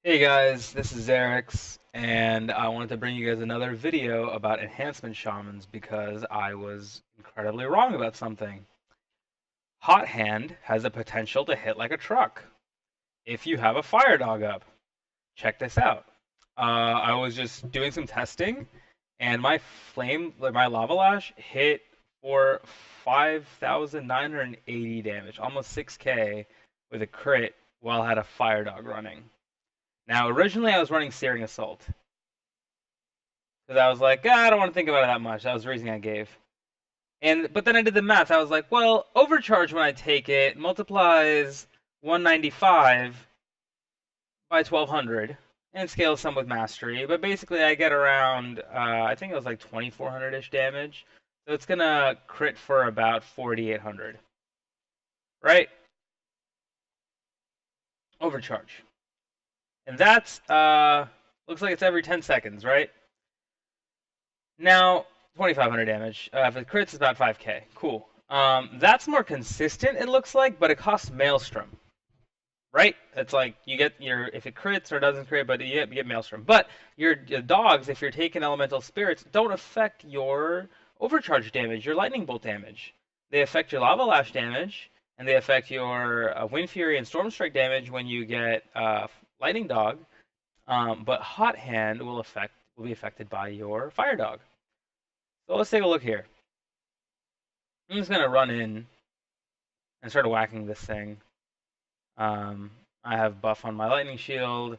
Hey guys, this is Eric's, and I wanted to bring you guys another video about Enhancement Shamans because I was incredibly wrong about something. Hot Hand has the potential to hit like a truck if you have a Fire Dog up. Check this out. I was just doing some testing, and my Lava Lash hit for 5,980 damage, almost 6k with a crit while I had a Fire Dog running. Now, originally I was running Searing Assault because I was like, I don't want to think about it that much. That was the reason I gave. But then I did the math. I was like, well, Overcharge when I take it multiplies 195 by 1200 and scales some with Mastery. But basically, I get around I think it was like 2400-ish damage. So it's gonna crit for about 4800, right? Overcharge, and that's looks like it's every 10 seconds, right? Now, 2,500 damage. If it crits, it's about 5k. Cool. That's more consistent, it looks like, but it costs Maelstrom, right? It's like you get your if it crits or doesn't crit, but you get Maelstrom. But your dogs, if you're taking Elemental Spirits, don't affect your Overcharge damage, your Lightning Bolt damage. They affect your Lava Lash damage, and they affect your Wind Fury and Storm Strike damage when you get Lightning Dog. But Hot Hand will be affected by your Fire Dog. So let's take a look here. I'm just gonna run in and start whacking this thing. I have buff on my lightning shield,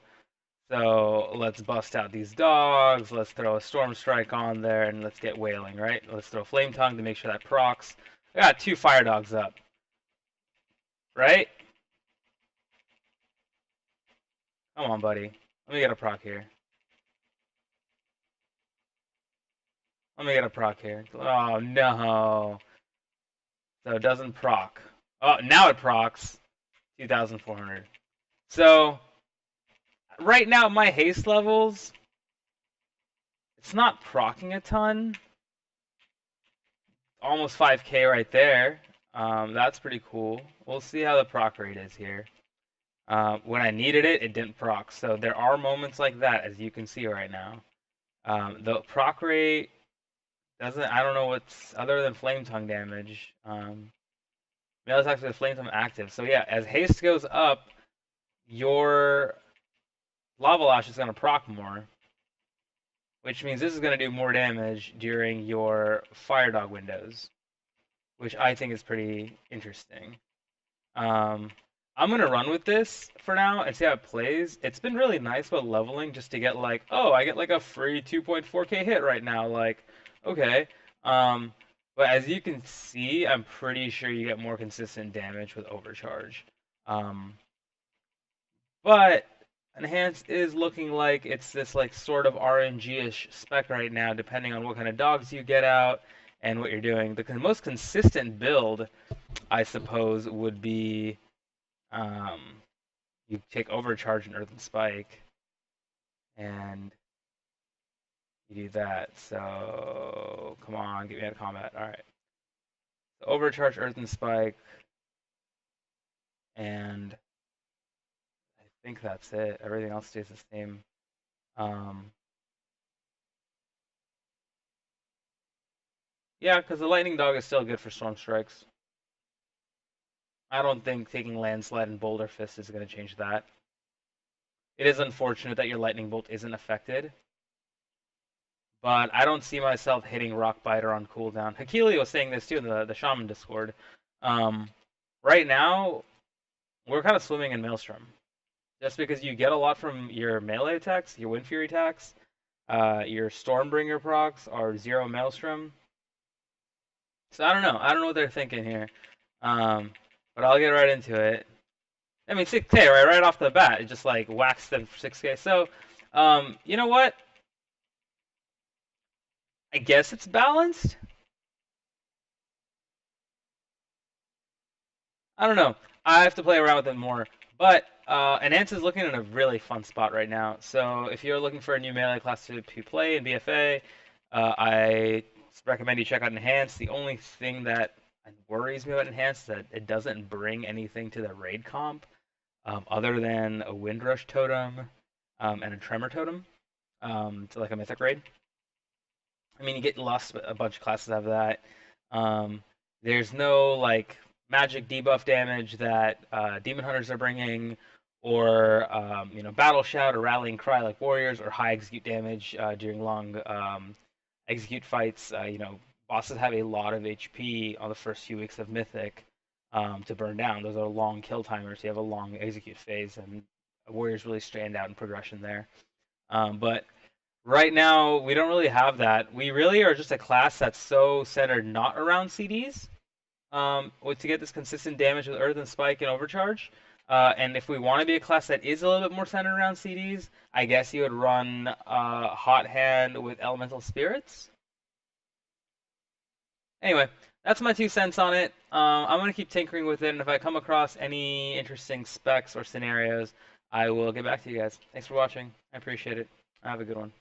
so let's bust out these dogs. Let's throw a storm strike on there, and let's get wailing, right? Let's throw Flametongue to make sure that procs. I got 2 fire dogs up, right? Come on, buddy. Let me get a proc here. Let me get a proc here. Oh no! So it doesn't proc. Oh, now it procs. 2,400. So right now my haste levels, it's not procking a ton. Almost 5k right there. That's pretty cool. We'll see how the proc rate is here. When I needed it, it didn't proc. So there are moments like that, as you can see right now. The proc rate doesn't, I don't know what's, other than Flametongue damage. Melee attacks with Flametongue active. So yeah, as haste goes up, your Lava Lash is going to proc more, which means this is going to do more damage during your Fire Dog windows, which I think is pretty interesting. I'm going to run with this for now and see how it plays. It's been really nice with leveling just to get like, oh, I get like a free 2.4k hit right now. Like, okay. But as you can see, I'm pretty sure you get more consistent damage with Overcharge. But Enhance is looking like it's this like sort of RNG-ish spec right now, depending on what kind of dogs you get out and what you're doing. The most consistent build, I suppose, would be you take Overcharge and Earthen Spike, and you do that. So come on, get me out of combat. All right. So Overcharge Earthen Spike, and I think that's it. Everything else stays the same. Um, yeah, because the Lightning Dog is still good for Storm Strikes. I don't think taking Landslide and Boulder Fist is going to change that. It is unfortunate that your Lightning Bolt isn't affected, but I don't see myself hitting Rock Biter on cooldown. Hakili was saying this too in the Shaman Discord. Right now, we're kind of swimming in Maelstrom. Just because you get a lot from your melee attacks, your Wind Fury attacks, your Stormbringer procs are 0 Maelstrom. So I don't know. I don't know what they're thinking here. But I'll get right into it. I mean, 6k, right off the bat. It just like whacks them for 6k. So, you know what? I guess it's balanced. I don't know. I have to play around with it more. But Enhance is looking in a really fun spot right now. So if you're looking for a new melee class to play in BFA, I recommend you check out Enhance. The only thing that worries me about Enhance is that it doesn't bring anything to the raid comp other than a Windrush totem and a Tremor Totem to like a Mythic raid. I mean, you get lost a bunch of classes out of that. Um, there's no like magic debuff damage that demon hunters are bringing, or battle shout or rallying cry like warriors, or high execute damage during long execute fights. Bosses have a lot of HP on the first few weeks of Mythic to burn down. Those are long kill timers. You have a long execute phase, and warriors really stand out in progression there. But right now, we don't really have that. We really are just a class that's so centered not around CDs. To get this consistent damage with Earthen Spike and Overcharge. And if we want to be a class that is a little bit more centered around CDs, I guess you would run Hot Hand with Elemental Spirits. Anyway, that's my 2 cents on it. I'm going to keep tinkering with it, and if I come across any interesting specs or scenarios, I will get back to you guys. Thanks for watching. I appreciate it. Have a good one.